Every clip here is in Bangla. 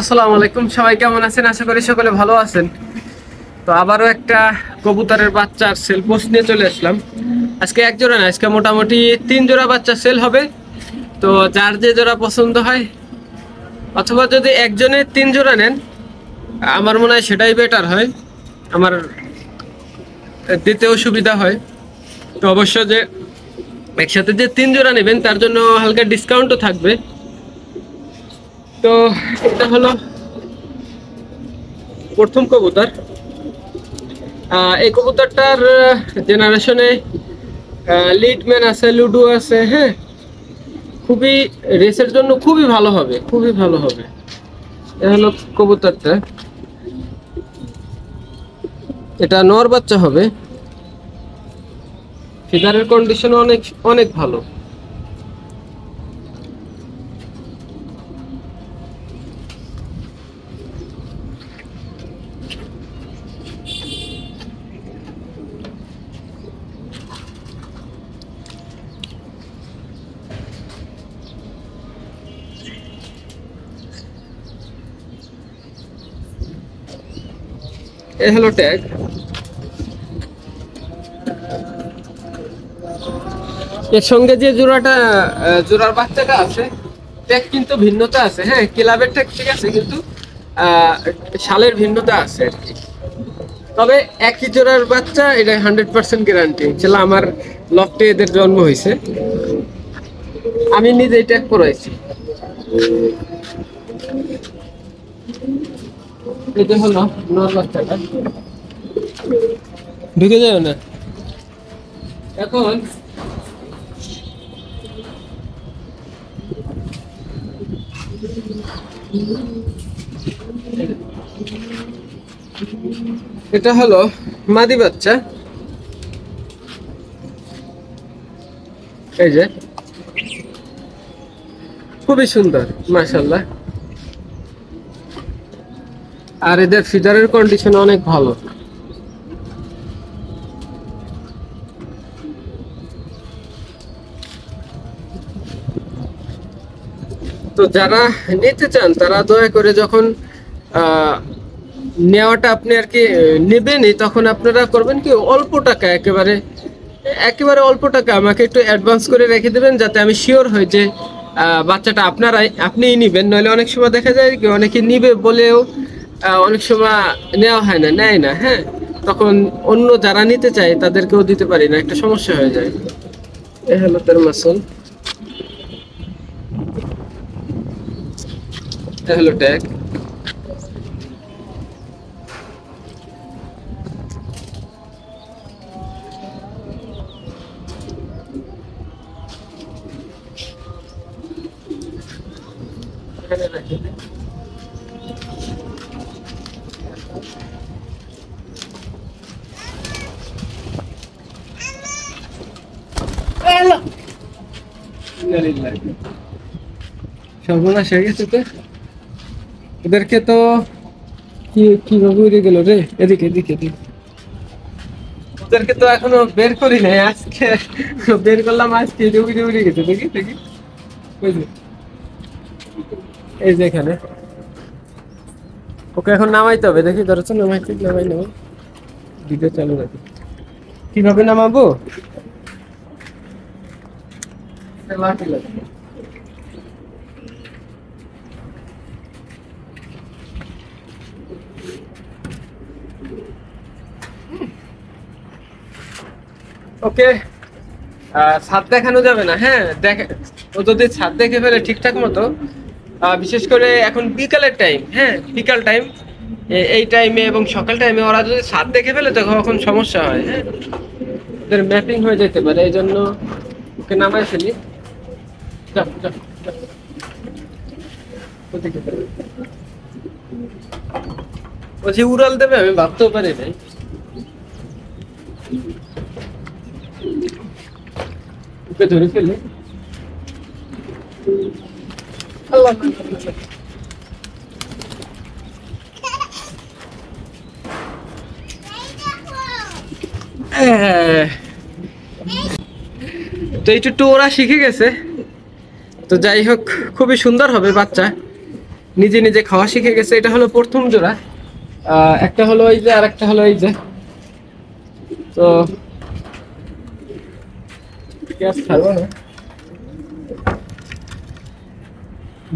আসসালামু আলাইকুম, সবাই কেমন আছেন? আশা করি সকলে ভালো আছেন। তো আবারও একটা কবুতরের বাচ্চার সেল পোস্ট নিয়ে চলে আসলাম। আজকে এক জোড়া না, আজকে মোটামুটি 3 জোড়া বাচ্চা সেল হবে। তো যার যে জোড়া পছন্দ হয়, অথবা যদি একজনে 3 জোড়া নেন, আমার মনে হয় সেটাই বেটার হয়, আমার দিতেও সুবিধা হয়। তো অবশ্য যে একসাথে যে 3 জোড়া নেবেন তার জন্য হালকা ডিসকাউন্টও থাকবে। তো এটা হলো প্রথম কবুতর। এই কবুতরটার জেনারেশনে লিডম্যান আছে, লুডো আছে। হ্যাঁ, খুবই রেসের জন্য খুবই ভালো হবে, খুবই ভালো হবে। এ হলো কবুতরটা, এটা নর বাচ্চা হবে। ফিদারের কন্ডিশন অনেক অনেক ভালো। এ হলো ট্যাগ। এর সঙ্গে যে জোড়ার বাচ্চাটা আছে, ট্যাগ কিন্তু ভিন্নতা আছে। হ্যাঁ, ক্লাবের ট্যাগ ঠিক আছে, কিন্তু সালের ভিন্নতা আছে আর কি। তবে একই জোড়ার বাচ্চা, এটা 100% গ্যারান্টি। ছিল আমার লফটে এদের জন্ম হয়েছে, আমি নিজেই ট্যাগ করাইছি। এটা হলো নর বাচ্চাটা, ঢুকে যাও না এখন। এটা হলো মাদি বাচ্চা, এই যে খুবই সুন্দর মাশাআল্লাহ। আর এদের ফিডারের কন্ডিশন অনেক ভালো। তো যারা নিতে চান তারা দয়া করে যখন নেওয়াটা আপনি আর কি নেবেনই, তখন আপনারা করবেন কি, অল্প টাকা, একেবারে একেবারে অল্প টাকা আমাকে একটু অ্যাডভান্স করে রেখে দেবেন, যাতে আমি শিওর হই যে বাচ্চাটা আপনিই নিবেন। নইলে অনেক সময় দেখা যায় কি, অনেকে নিবে বলেও অনেক সময় নেওয়া হয় না, নেয় না। হ্যাঁ, তখন অন্য যারা নিতে চায় তাদেরকেও দিতে পারি না, একটা সমস্যা হয়ে যায়। এ হলো তার মাসুল, এ হলো ট্যাগ। এখানে রাখি। সর্বনাশ হয়ে গেছে তো, ওদেরকে তো কিভাবে উড়ে গেল রে। এদিকে এদিকে এদিকে, ওদেরকে তো এখনো বের করি নাই, আজকে বের করলাম। আজকে উড়ে উড়ে গেছে, দেখি দেখি। ওই যে, এই যে এখানে, ওকে এখন নামাইতে হবে। দেখি ধরেছ, নামাইতে, নামাই নামাই, ভিডিও চালু রাখি। কিভাবে নামাবো? লাঠি লাগবে। ওকে, ছাদ দেখানো যাবে না। হ্যাঁ, দেখে ও যদি ছাদ দেখে ফেলে ঠিকঠাক মতো, বিশেষ করে এখন বিকালের টাইম, হ্যাঁ বিকাল টাইম, এই টাইমে এবং সকাল টাইমে ওরা যদি ছাদ দেখে ফেলে তখন সমস্যা হয়। হ্যাঁ, ওদের ম্যাপিং হয়ে যেতে পারে, এই জন্য ওকে নামাই ফেলি। যাও, যাও, যাও। ওদিকে যাও। ও যে উড়াল দেবে আমি ভাবতেও পারি নাই। ওকে ধরে ফেলি। আল্লাহ, তো এইটুকু ওরা শিখে গেছে। তো যাই হোক, খুবই সুন্দর হবে বাচ্চা। নিজে নিজে খাওয়া শিখে গেছে। এটা হলো প্রথম জোড়া, একটা হলো এই যে আর একটা হলো এই যে। তো ছাড়বো না,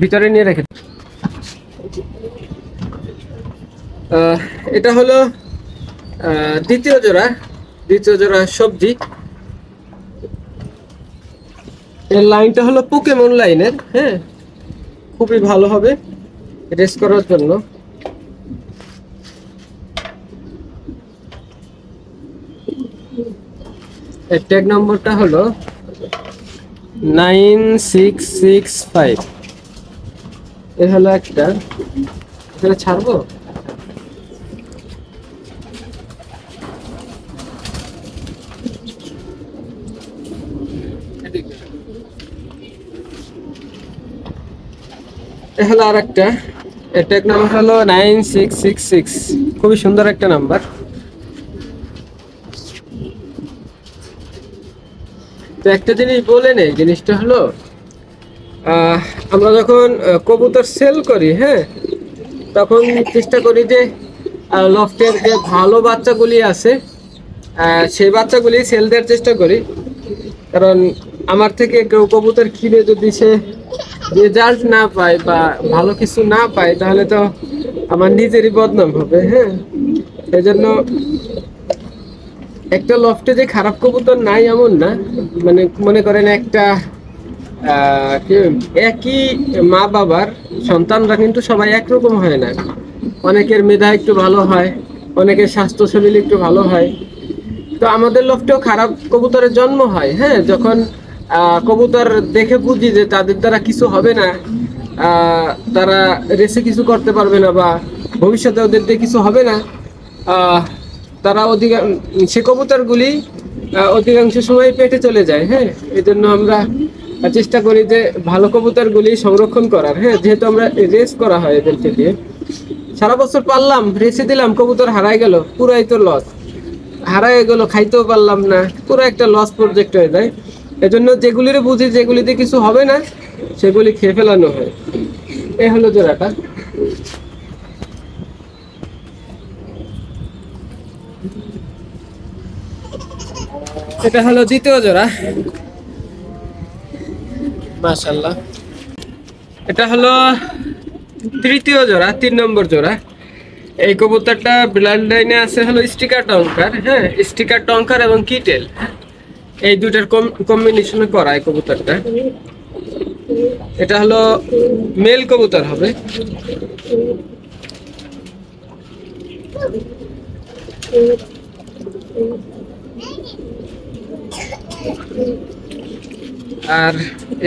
ভিতরে নিয়ে রেখে। এটা হলো দ্বিতীয় জোড়া সবজি। এর লাইনটা হলো পোকেমন লাইনের, হ্যাঁ, খুবই ভালো হবে রেস করার জন্য। এর ট্যাগ নম্বরটা হলো 9665। এ হলো একটা, এটা ছাড়বো। এ হলো আর একটা, এর ট্যাগ নাম্বার হলো 9666। খুবই সুন্দর একটা নাম্বার। তো একটা জিনিস বলে নেই, জিনিসটা হলো আমরা যখন কবুতর সেল করি, হ্যাঁ, তখন চেষ্টা করি যে লফটের যে ভালো বাচ্চাগুলি আছে সেই বাচ্চাগুলি সেল দেওয়ার চেষ্টা করি। কারণ আমার থেকে কেউ কবুতর কিনে যদি সে রেজাল্ট না পায় বা ভালো কিছু না পায়, তাহলে তো আমার নিজেরই বদনাম হবে। হ্যাঁ, এই জন্য একটা লফটে যে খারাপ কবুতর নাই এমন না, মানে মনে করেন একটা একই মা বাবার সন্তানরা কিন্তু সবাই একরকম হয় না। অনেকের মেধা একটু ভালো হয়, অনেকের স্বাস্থ্য শরীর একটু ভালো হয়। তো আমাদের লফটেও খারাপ কবুতরের জন্ম হয়। হ্যাঁ, যখন কবুতর দেখে বুঝি যে তাদের দ্বারা কিছু হবে না, তারা রেসে কিছু করতে পারবে না বা ভবিষ্যতে ওদের দিয়ে কিছু হবে না, তারা সে কবুতরগুলি অধিকাংশ সময় পেটে চলে যায়। হ্যাঁ, এই জন্য আমরা চেষ্টা করি যে ভালো কবুতরগুলি সংরক্ষণ করার। হ্যাঁ, যেহেতু আমরা রেস করা হয় এদেরকে দিয়ে, সারা বছর পারলাম রেসে দিলাম, কবুতর হারাই গেল, পুরাই তো লস। হারাই গেল, খাইতেও পারলাম না, পুরো একটা লস প্রজেক্ট হয়ে যায়। এজন্য যেগুলির বুঝি যেগুলিতে কিছু হবে না সেগুলি খেয়ে ফেলানো হয়। এই হলো জোড়াটা। এটা হলো দ্বিতীয় জোড়া, মাশাআল্লাহ। এটা হলো তৃতীয় জোড়া, 3 নম্বর জোড়া। এই কবুতরটা ব্লাড লাইনে আছে হলো স্টিকার টঙ্কার। হ্যাঁ, স্টিকার টঙ্কার এবং কিটেল, এই দুটার কম্বিনেশনে করা এই কবুতরটা। এটা হলো মেল কবুতর হবে। আর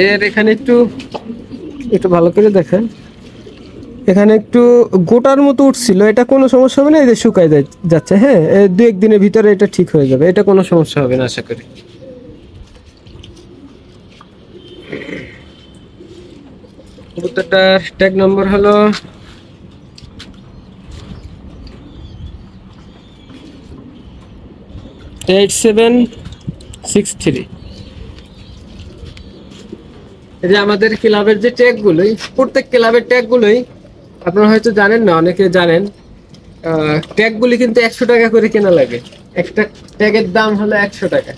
এর এখানে একটু ভালো করে দেখেন, এখানে একটু গোটার মতো উঠছিল, এটা কোনো সমস্যা হবে না, এই যে শুকায় যাচ্ছে। হ্যাঁ, 2-1 দিনের ভিতরে এটা ঠিক হয়ে যাবে, এটা কোনো সমস্যা হবে না আশা করি। কবুতরটার ট্যাগ নম্বর হলো 8763। এই যে আমাদের ক্লাবের যে ট্যাগগুলোই, প্রত্যেক ক্লাবের ট্যাগগুলোই আপনারা হয়তো জানেন না, অনেকে জানেন, ট্যাগগুলি কিন্তু 100 টাকা করে কেনা লাগে। একটা ট্যাগের দাম হলো 100 টাকা।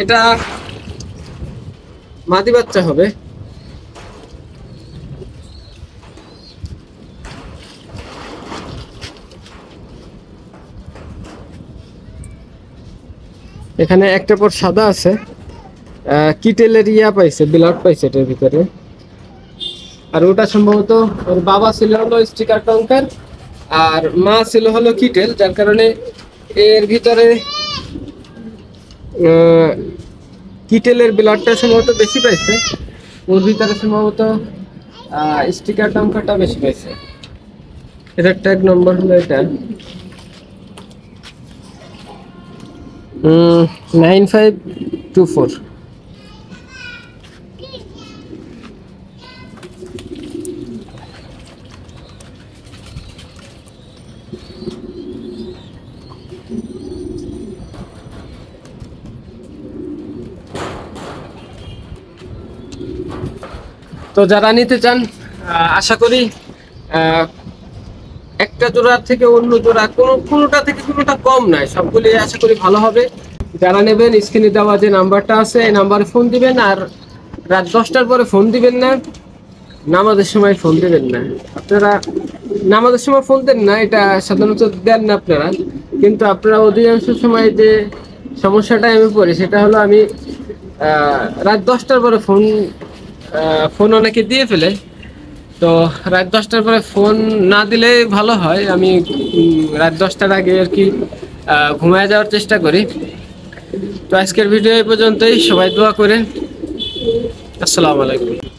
এটা মাদি বাচ্চা হবে। এখানে একটা পর সাদা আছে, কিটেলের ইয়া পাইছে, ব্লাড পাইছে এটার ভিতরে। আর ওটা সম্ভবত ওর বাবা ছিল হলো স্টিকার টঙ্কার আর মা ছিল হলো কিটেল, যার কারণে এর ভিতরে কিটেলের ব্লাডটা সম্ভবত বেশি পাইছে, ওর ভিতরে সম্ভবত স্টিকার টঙ্কারটা বেশি পাইছে। এটার ট্যাগ নম্বর হলো এটা 9524। তো যারা নিতে চান আশা করি একটা জোড়া থেকে অন্য জোড়া কোনোটা থেকে কোনোটা কম নাই, সবগুলি আশা করি ভালো হবে। যারা নেবেন স্ক্রিনে দেওয়া যে নাম্বারটা আছে এই নাম্বারে ফোন দিবেন, আর রাত 10টার পরে ফোন দিবেন না, নামাজের সময় ফোন দিবেন না। আপনারা নামাজের সময় ফোন দেন না, এটা সাধারণত দেন না আপনারা, কিন্তু আপনারা অধিকাংশ সময় যে সমস্যাটা আমি পড়ি সেটা হলো আমি রাত 10টার পরে ফোন অনেকে দিয়ে ফেলে। তো রাত 10টার পরে ফোন না দিলে ভালো হয়, আমি রাত 10টার আগে আর কি ঘুমায় যাওয়ার চেষ্টা করি। তো আজকের ভিডিও এই পর্যন্তই, সবাই দোয়া করেন। আসসালামু আলাইকুম।